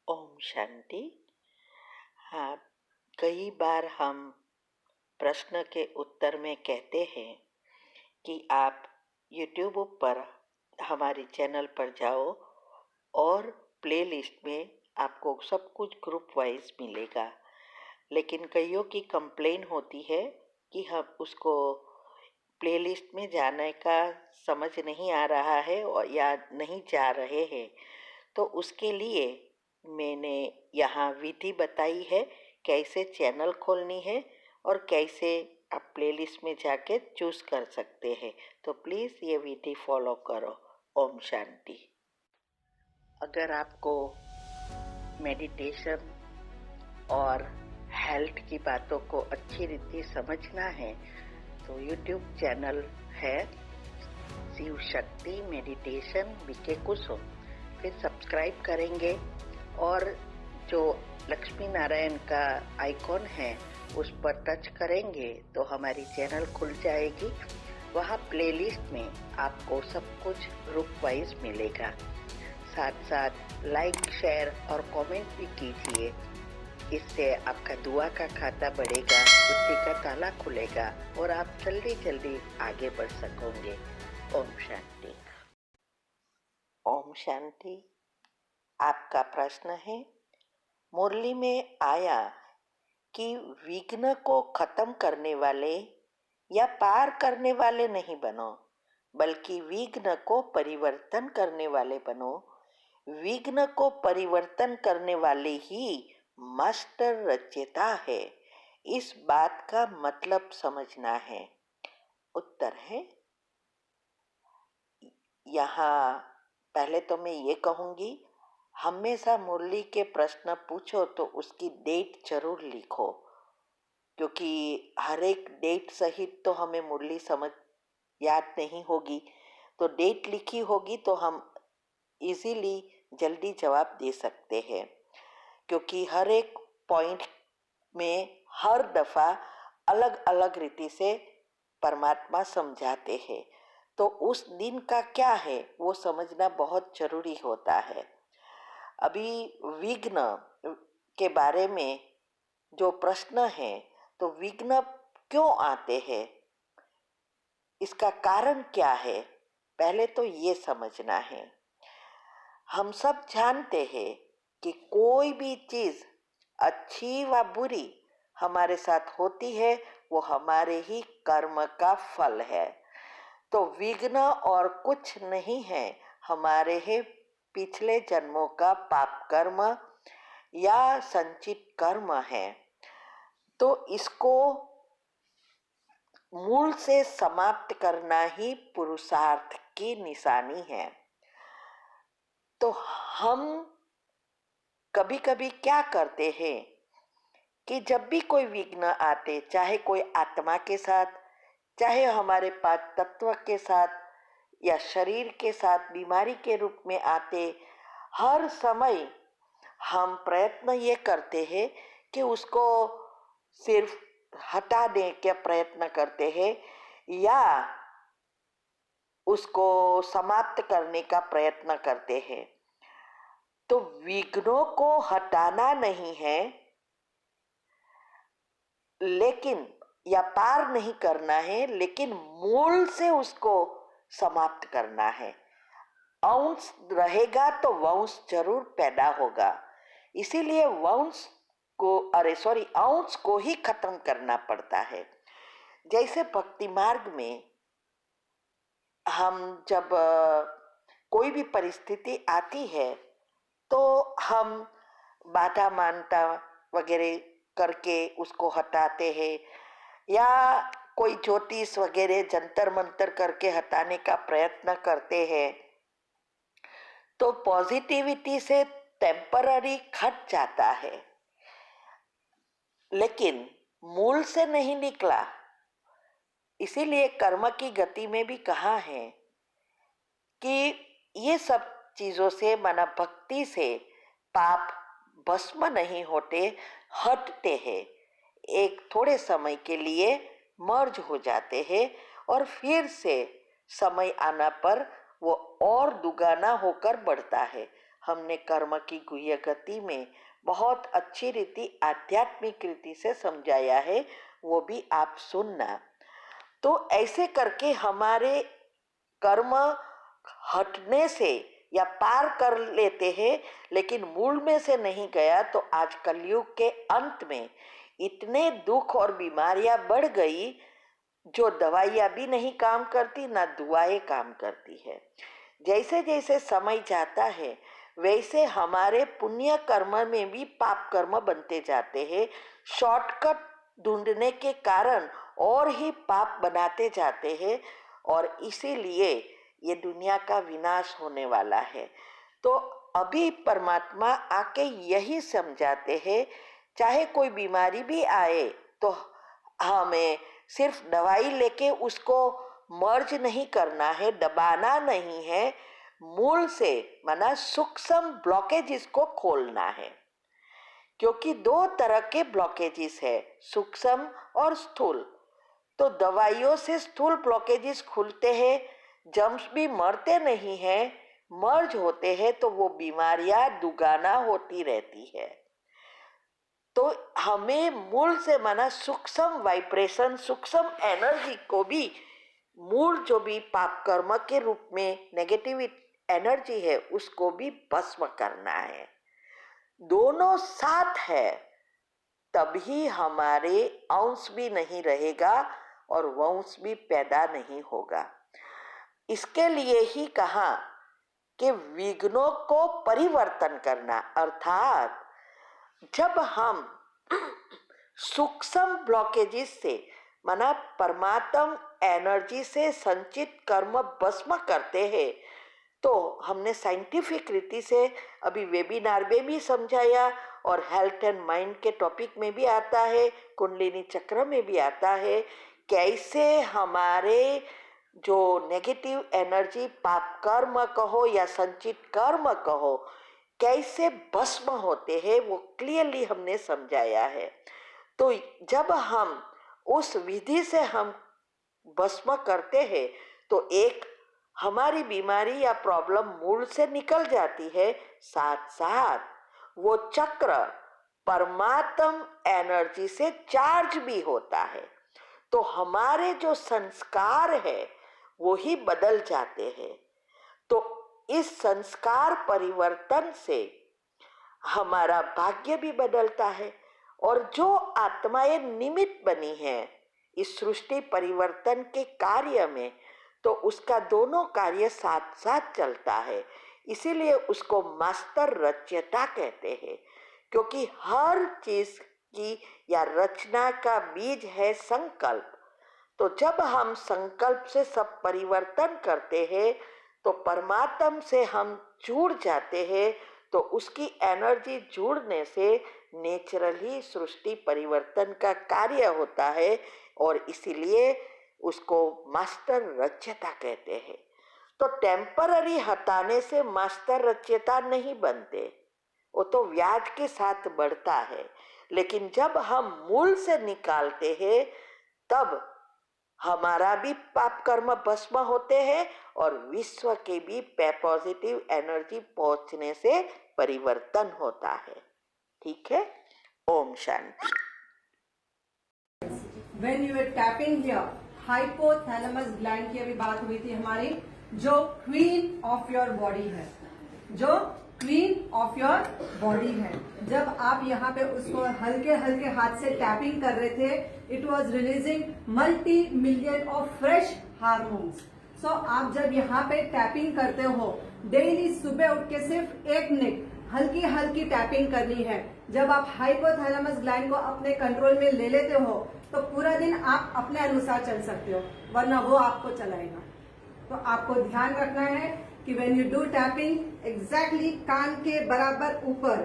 ओम शांति। हाँ, कई बार हम प्रश्न के उत्तर में कहते हैं कि आप YouTube पर हमारे चैनल पर जाओ और प्लेलिस्ट में आपको सब कुछ ग्रुप वाइज मिलेगा। लेकिन कईयों की कंप्लेन होती है कि हम उसको प्लेलिस्ट में जाने का समझ नहीं आ रहा है और या नहीं जा रहे हैं। तो उसके लिए मैंने यहाँ विधि बताई है कैसे चैनल खोलनी है और कैसे आप प्लेलिस्ट में जाके चूज़ कर सकते हैं। तो प्लीज़ ये विधि फॉलो करो। ओम शांति। अगर आपको मेडिटेशन और हेल्थ की बातों को अच्छी रीति समझना है तो यूट्यूब चैनल है शिव शक्ति मेडिटेशन बीके कुसुम। फिर सब्सक्राइब करेंगे और जो लक्ष्मी नारायण का आइकॉन है उस पर टच करेंगे तो हमारी चैनल खुल जाएगी। वहाँ प्लेलिस्ट में आपको सब कुछ ग्रुप वाइज मिलेगा। साथ साथ लाइक शेयर और कमेंट भी कीजिए। इससे आपका दुआ का खाता बढ़ेगा, बुद्धि का ताला खुलेगा और आप जल्दी जल्दी आगे बढ़ सकोगे। ओम शांति। ओम शांति। आपका प्रश्न है, मुरली में आया कि विघ्न को खत्म करने वाले या पार करने वाले नहीं बनो, बल्कि विघ्न को परिवर्तन करने वाले बनो। विघ्न को परिवर्तन करने वाले ही मास्टर रचयिता है। इस बात का मतलब समझना है। उत्तर है, यहाँ पहले तो मैं ये कहूँगी, हमेशा मुरली के प्रश्न पूछो तो उसकी डेट जरूर लिखो, क्योंकि हर एक डेट सहित तो हमें मुरली समझ याद नहीं होगी। तो डेट लिखी होगी तो हम इजीली जल्दी जवाब दे सकते हैं, क्योंकि हर एक पॉइंट में हर दफ़ा अलग अलग रीति से परमात्मा समझाते हैं। तो उस दिन का क्या है वो समझना बहुत जरूरी होता है। अभी विघ्न के बारे में जो प्रश्न है, तो विघ्न क्यों आते हैं, इसका कारण क्या है, पहले तो ये समझना है। हम सब जानते हैं कि कोई भी चीज अच्छी व बुरी हमारे साथ होती है वो हमारे ही कर्म का फल है। तो विघ्न और कुछ नहीं है, हमारे ही पिछले जन्मों का पाप कर्म या संचित कर्म है। तो इसको मूल से समाप्त करना ही पुरुषार्थ की निशानी है। तो हम कभी कभी क्या करते हैं कि जब भी कोई विघ्न आते, चाहे कोई आत्मा के साथ, चाहे हमारे पांच तत्व के साथ या शरीर के साथ बीमारी के रूप में आते, हर समय हम प्रयत्न ये करते हैं कि उसको सिर्फ हटा देने का प्रयत्न करते हैं या उसको समाप्त करने का प्रयत्न करते हैं। तो विघ्नों को हटाना नहीं है, लेकिन या पार नहीं करना है, लेकिन मूल से उसको समाप्त करना है। अंश रहेगा तो वंश जरूर पैदा होगा। इसीलिए अंश को ही खत्म करना पड़ता है। जैसे भक्ति मार्ग में हम जब कोई भी परिस्थिति आती है तो हम बाधा मानता वगैरह करके उसको हटाते हैं, या कोई ज्योतिष वगैरह जंतर मंतर करके हटाने का प्रयत्न करते हैं। तो पॉजिटिविटी से टेम्पररी हट जाता है, लेकिन मूल से नहीं निकला। इसीलिए कर्म की गति में भी कहा है कि ये सब चीजों से, माना भक्ति से पाप भस्म नहीं होते, हटते हैं। एक थोड़े समय के लिए मर्ज हो जाते हैं और फिर से समय आना पर वो और दुगना होकर बढ़ता है। हमने कर्म की गुह्य गति में बहुत अच्छी रीति आध्यात्मिक रीति से समझाया है, वो भी आप सुनना। तो ऐसे करके हमारे कर्म हटने से या पार कर लेते हैं, लेकिन मूल में से नहीं गया तो आज कलयुग के अंत में इतने दुख और बीमारियां बढ़ गई, जो दवाइयां भी नहीं काम करती, ना दुआएं काम करती है। जैसे जैसे समय जाता है वैसे हमारे पुण्य कर्म में भी पाप कर्म बनते जाते हैं। शॉर्टकट ढूंढने के कारण और ही पाप बनाते जाते हैं, और इसीलिए ये दुनिया का विनाश होने वाला है। तो अभी परमात्मा आके यही समझाते हैं, चाहे कोई बीमारी भी आए तो हमें सिर्फ दवाई लेके उसको मर्ज नहीं करना है, दबाना नहीं है, मूल से माना सूक्ष्म ब्लॉकेजेस को खोलना है। क्योंकि दो तरह के ब्लॉकेजेस है, सूक्ष्म और स्थूल। तो दवाइयों से स्थूल ब्लॉकेजेस खुलते हैं, जर्म्स भी मरते नहीं हैं, मर्ज होते हैं, तो वो बीमारियां दुगाना होती रहती है। तो हमें मूल से माना सूक्ष्म वाइब्रेशन, सूक्ष्म एनर्जी को भी, मूल जो भी पाप कर्म के रूप में नेगेटिव एनर्जी है उसको भी भस्म करना है। दोनों साथ है, तभी हमारे अंश भी नहीं रहेगा और वंश भी पैदा नहीं होगा। इसके लिए ही कहा कि विघ्नों को परिवर्तन करना, अर्थात जब हम सूक्ष्म ब्लॉकेजेस से माना परमात्म एनर्जी से संचित कर्म भस्म करते हैं, तो हमने साइंटिफिक रीति से अभी वेबिनार में भी समझाया और हेल्थ एंड माइंड के टॉपिक में भी आता है, कुंडलिनी चक्र में भी आता है, कैसे हमारे जो नेगेटिव एनर्जी, पाप कर्म कहो या संचित कर्म कहो, कैसे भस्म होते हैं, वो क्लियरली हमने समझाया है। तो जब हम उस विधि से हम भस्म करते हैं तो एक हमारी बीमारी या प्रॉब्लम मूल से निकल जाती है, साथ साथ वो चक्र परमात्म एनर्जी से चार्ज भी होता है। तो हमारे जो संस्कार है वो ही बदल जाते हैं। तो इस संस्कार परिवर्तन से हमारा भाग्य भी बदलता है, और जो आत्माएं निमित्त बनी है इस सृष्टि परिवर्तन के कार्य में, तो उसका दोनों कार्य साथ साथ चलता है। इसीलिए उसको मास्टर रचयिता कहते हैं, क्योंकि हर चीज की या रचना का बीज है संकल्प। तो जब हम संकल्प से सब परिवर्तन करते हैं तो परमात्मा से हम जुड़ जाते हैं, तो उसकी एनर्जी जुड़ने से नेचुरली सृष्टि परिवर्तन का कार्य होता है, और इसीलिए उसको मास्टर रचयिता कहते हैं। तो टेम्पररी हटाने से मास्टर रचयिता नहीं बनते, वो तो व्याज के साथ बढ़ता है। लेकिन जब हम मूल से निकालते हैं तब हमारा भी पाप कर्म भस्म होते हैं और विश्व के भी पॉजिटिव एनर्जी पहुंचने से परिवर्तन होता है। ठीक है, Om Shanti. When you are tapping here, hypothalamus gland की अभी बात हुई थी हमारी, जो क्वीन ऑफ योर बॉडी है, जो क्वीन ऑफ योर बॉडी है। जब आप यहाँ पे उसको हल्के हल्के हाथ से टैपिंग कर रहे थे, it was releasing multi million of fresh hormones. So आप जब यहाँ पे टैपिंग करते हो, डेली सुबह उठ के सिर्फ 1 मिनट हल्की हल्की टैपिंग करनी है। जब आप हाइपोथैलेमस ग्लैंड को अपने कंट्रोल में ले लेते हो तो पूरा दिन आप अपने अनुसार चल सकते हो, वरना वो आपको चलाएगा। तो आपको ध्यान रखना है कि when you do tapping, exactly कान के बराबर ऊपर,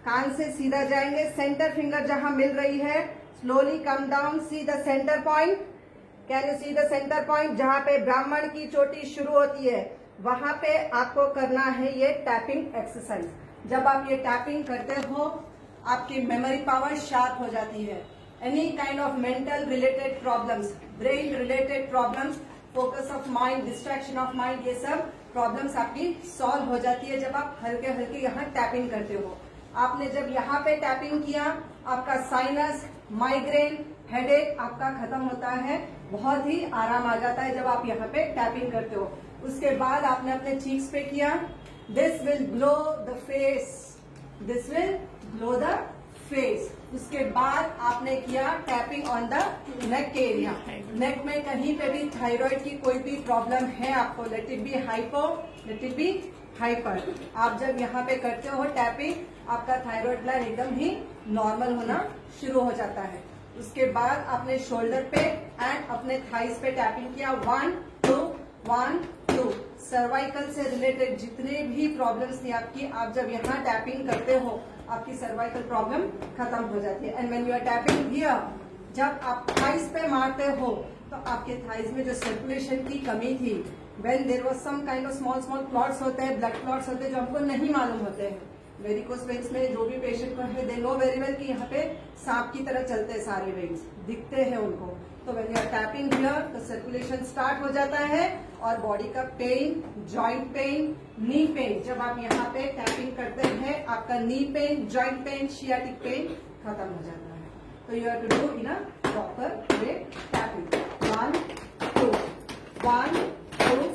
कान से सीधा जाएंगे, सेंटर फिंगर जहां मिल रही है, slowly come down, see the centre point. Can you see the centre point? जहां पे ब्राह्मण की चोटी शुरू होती है वहां पे आपको करना है ये टैपिंग एक्सरसाइज। जब आप ये टैपिंग करते हो आपकी मेमोरी पावर शार्प हो जाती है। Any kind of mental related problems, brain related problems, focus of mind, distraction of mind, ये सब प्रॉब्लम्स आपकी सॉल्व हो जाती है जब आप हल्के हल्के यहाँ टैपिंग करते हो। आपने जब यहाँ पे टैपिंग किया, आपका साइनस, माइग्रेन, हेडेक आपका खत्म होता है, बहुत ही आराम आ जाता है जब आप यहाँ पे टैपिंग करते हो। उसके बाद आपने अपने चीक्स पे किया, this will glow the face, this will glow the face. उसके बाद आपने किया tapping on the neck area. Neck में कहीं पे भी थायराइड की कोई भी प्रॉब्लम है आपको, let it be hypo, let it be hyper, आप जब यहाँ पे करते हो टैपिंग, आपका थायराइड ग्लैंड एकदम ही नॉर्मल होना शुरू हो जाता है। उसके बाद आपने शोल्डर पे एंड अपने थाइस पे टैपिंग किया, 1 2 1 2। सर्वाइकल से रिलेटेड जितने भी प्रॉब्लम्स थी आपकी, आप जब यहाँ टैपिंग करते हो आपकी सर्वाइकल प्रॉब्लम खत्म हो जाती है। And when you are tapping here, जब आप थाइस पे मारते हो तो आपके थाइस में जो सर्कुलेशन की कमी थी, when there was some kind of small small clots होते हैं, ब्लड क्लॉट्स होते हैं जो हमको नहीं मालूम होते हैं। वेरिकोस वेन्स में जो भी पेशेंट को है, दे नो वेरी वेल कि यहाँ पे सांप की तरह चलते हैं सारे वेन्स, दिखते हैं उनको। तो when you are tapping here तो सर्कुलेशन स्टार्ट हो जाता है और बॉडी का pain, joint pain, knee pain, जब आप यहाँ पे टैपिंग करते हैं आपका knee pain, joint pain, sciatic pain खत्म हो जाता है। तो you have to do in a proper way tapping. 1 2 1 2